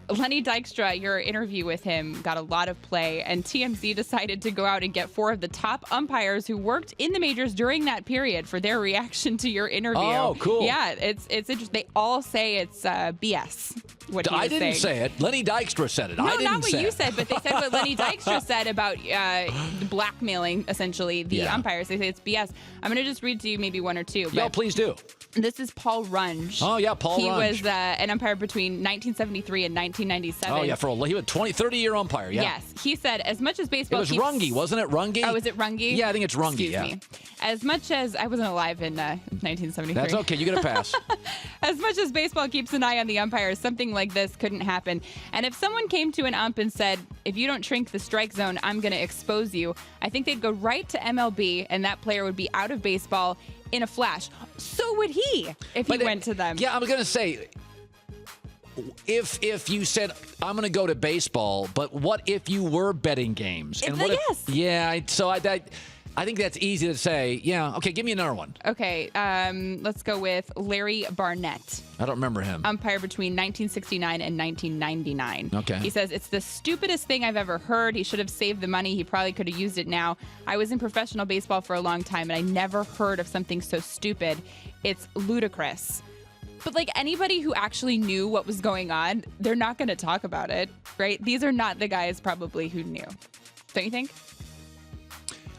Lenny Dykstra, your interview with him got a lot of play, and TMZ decided to go out and get 4 of the top umpires who worked in the majors during that period for their reaction to your interview. Oh, cool. Yeah, it's interesting. They all say it's BS. What he I didn't saying. say it. Lenny Dykstra said it. No, I didn't not what say you it. said, but they said what Lenny Dykstra said about blackmailing, essentially, the umpires. They say it's BS. I'm going to just read to you maybe 1 or 2. Yeah, please do. This is Paul Runge. Oh, yeah, Paul Runge. He was an umpire between 1973 and 1997. Oh, yeah, he was a 30-year umpire, yeah. Yes. He said, as much as baseball It was Runge, wasn't it? Runge? Oh, is it Runge? Yeah, I think it's Runge, Excuse me. As much as I wasn't alive in 1973. That's okay. You get a pass. As much as baseball keeps an eye on the umpires, something like this couldn't happen. And if someone came to an ump and said, if you don't shrink the strike zone, I'm going to expose you, I think they'd go right to MLB, and that player would be out of baseball in a flash. So would he if he went to them. Yeah, I was going to say, if you said, I'm going to go to baseball, but what if you were betting games? And what yes. I think that's easy to say. Yeah, okay, give me another one. Okay, let's go with Larry Barnett. I don't remember him. Umpire between 1969 and 1999. Okay. He says, it's the stupidest thing I've ever heard. He should have saved the money. He probably could have used it now. I was in professional baseball for a long time, and I never heard of something so stupid. It's ludicrous. But like anybody who actually knew what was going on, they're not going to talk about it, right? These are not the guys probably who knew. Don't you think?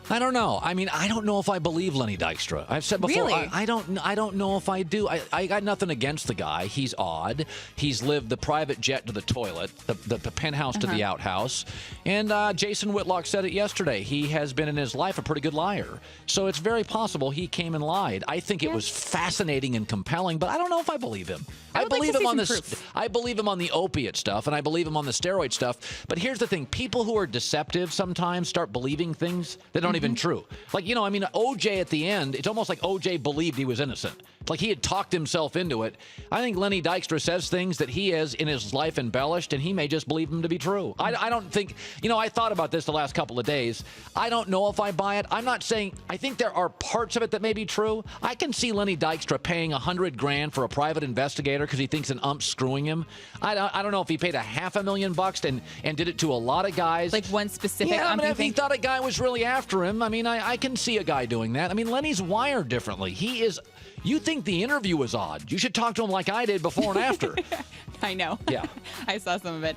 I don't know. I mean, I don't know if I believe Lenny Dykstra. I've said before, really? I don't know if I do. I got nothing against the guy. He's odd. He's lived the private jet to the toilet, the penthouse to the outhouse. And Jason Whitlock said it yesterday. He has been in his life a pretty good liar. So it's very possible he came and lied. I think it was fascinating and compelling, but I don't know if I believe him. I believe him on this. I believe him on the opiate stuff, and I believe him on the steroid stuff. But here's the thing: people who are deceptive sometimes start believing things that don't even true. Like, OJ at the end, it's almost like OJ believed he was innocent. It's like he had talked himself into it. I think Lenny Dykstra says things that he has in his life embellished, and he may just believe them to be true. I don't think, I thought about this the last couple of days. I don't know if I buy it. I'm not saying, I think there are parts of it that may be true. I can see Lenny Dykstra paying $100,000 for a private investigator because he thinks an ump's screwing him. I don't know if he paid $500,000 and did it to a lot of guys. Like one specific ump, if he thought a guy was really after him, I can see a guy doing that. Lenny's wired differently. You think the interview was odd. You should talk to him like I did before and after. I know. Yeah. I saw some of it.